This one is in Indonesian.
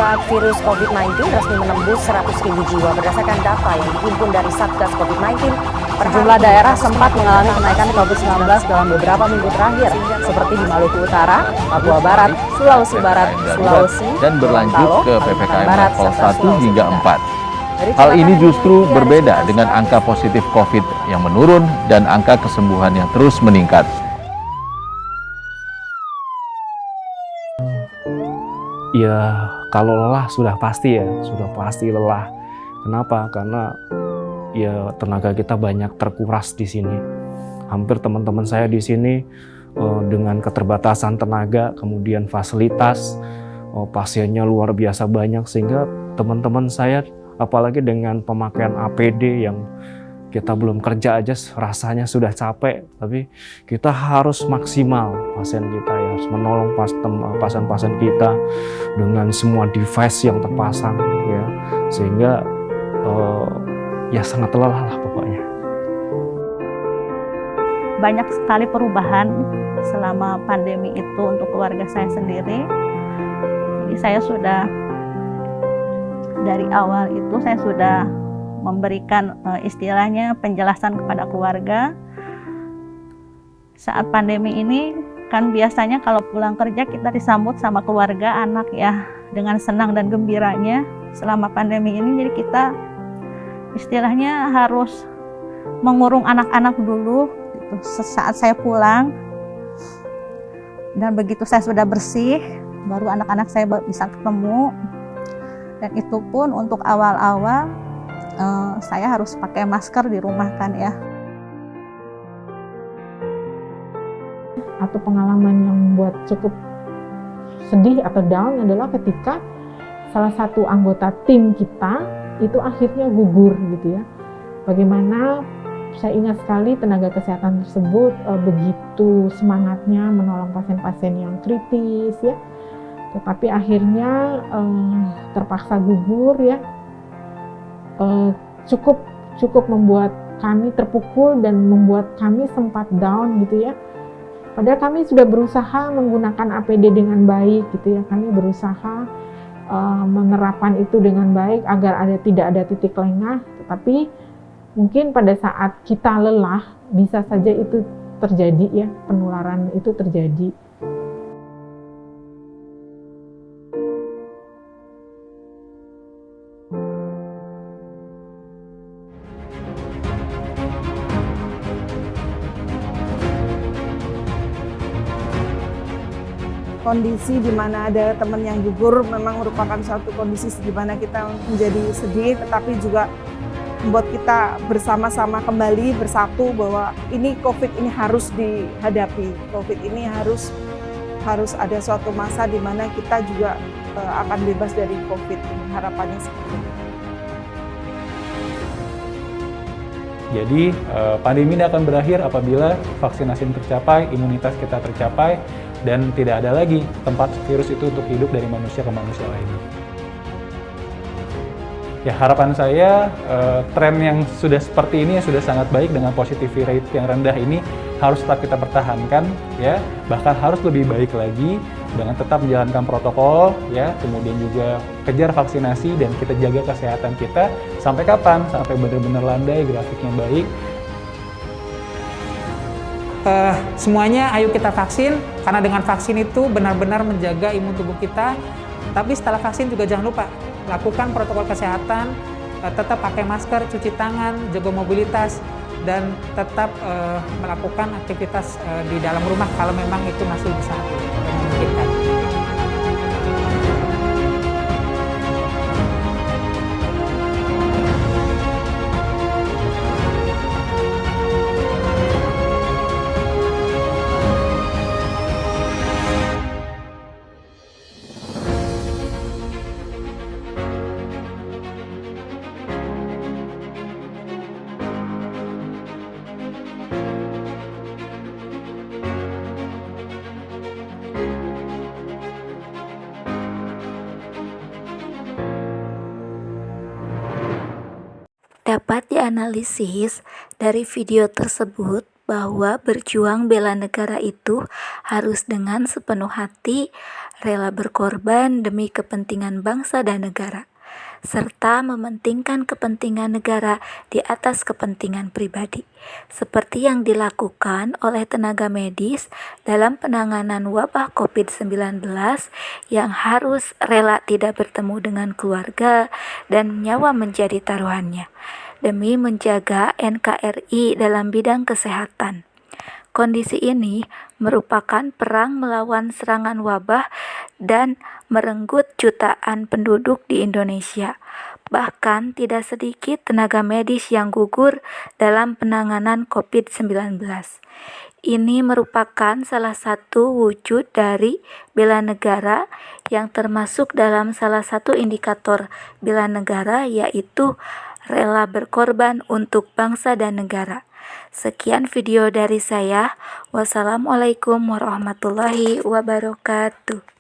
terdampak virus COVID-19 resmi menembus 100.000 jiwa. Berdasarkan data yang dihimpun dari Satgas COVID-19, sejumlah daerah sempat mengalami kenaikan COVID-19 dalam beberapa minggu terakhir, seperti di Maluku Utara, Papua Barat, Sulawesi Barat, Sulawesi, dan berlanjut ke PPKM Barat, level serta 1 Sulawesi hingga Tenggara. 4. Hal ini justru berbeda dengan angka positif COVID yang menurun dan angka kesembuhan yang terus meningkat. Ya, kalau lelah sudah pasti lelah. Kenapa? Karena ya tenaga kita banyak terkuras di sini. Hampir teman-teman saya di sini dengan keterbatasan tenaga, kemudian fasilitas, pasiennya luar biasa banyak, sehingga teman-teman saya apalagi dengan pemakaian APD yang kita belum kerja aja rasanya sudah capek, tapi kita harus maksimal. Pasien kita ya harus menolong pasien-pasien kita dengan semua device yang terpasang ya, sehingga ya sangat lelah lah pokoknya. Banyak sekali perubahan selama pandemi itu untuk keluarga saya sendiri. Jadi saya sudah dari awal itu saya sudah memberikan istilahnya penjelasan kepada keluarga. Saat pandemi ini kan biasanya kalau pulang kerja kita disambut sama keluarga, anak ya, dengan senang dan gembiranya. Selama pandemi ini jadi kita istilahnya harus mengurung anak-anak dulu gitu, saat saya pulang. Dan begitu saya sudah bersih, baru anak-anak saya bisa ketemu. Dan itu pun untuk awal-awal saya harus pakai masker di rumah kan ya. Atau pengalaman yang membuat cukup sedih atau down adalah ketika salah satu anggota tim kita itu akhirnya gugur gitu ya. Bagaimana saya ingat sekali tenaga kesehatan tersebut begitu semangatnya menolong pasien-pasien yang kritis ya. Tetapi akhirnya terpaksa gugur ya, cukup membuat kami terpukul dan membuat kami sempat down gitu ya. Padahal kami sudah berusaha menggunakan APD dengan baik gitu ya, kami berusaha menerapkan itu dengan baik agar tidak ada titik lengah. Tetapi mungkin pada saat kita lelah bisa saja itu terjadi ya, penularan itu terjadi. Kondisi di mana ada teman yang gugur memang merupakan suatu kondisi di mana kita menjadi sedih, tetapi juga membuat kita bersama-sama kembali bersatu bahwa ini COVID ini harus dihadapi. COVID ini harus ada suatu masa di mana kita juga akan bebas dari COVID ini. Harapannya seperti itu. Jadi pandemi ini akan berakhir apabila vaksinasi tercapai, imunitas kita tercapai, dan tidak ada lagi tempat virus itu untuk hidup dari manusia ke manusia lainnya. Ya, harapan saya tren yang sudah seperti ini, yang sudah sangat baik dengan positivity rate yang rendah ini harus tetap kita pertahankan ya, bahkan harus lebih baik lagi dengan tetap menjalankan protokol ya, kemudian juga kejar vaksinasi dan kita jaga kesehatan kita sampai kapan? Sampai benar-benar landai, grafiknya baik. Semuanya ayo kita vaksin, karena dengan vaksin itu benar-benar menjaga imun tubuh kita. Tapi setelah vaksin juga jangan lupa lakukan protokol kesehatan, tetap pakai masker, cuci tangan, jaga mobilitas, dan tetap melakukan aktivitas di dalam rumah kalau memang itu masih bisa memungkinkan. Dapat dianalisis dari video tersebut bahwa berjuang bela negara itu harus dengan sepenuh hati, rela berkorban demi kepentingan bangsa dan negara, serta mementingkan kepentingan negara di atas kepentingan pribadi, seperti yang dilakukan oleh tenaga medis dalam penanganan wabah COVID-19 yang harus rela tidak bertemu dengan keluarga dan nyawa menjadi taruhannya, demi menjaga NKRI dalam bidang kesehatan. Kondisi ini merupakan perang melawan serangan wabah dan merenggut jutaan penduduk di Indonesia. Bahkan tidak sedikit tenaga medis yang gugur dalam penanganan COVID-19. Ini merupakan salah satu wujud dari bela negara yang termasuk dalam salah satu indikator bela negara, yaitu rela berkorban untuk bangsa dan negara. Sekian video dari saya. Wassalamualaikum warahmatullahi wabarakatuh.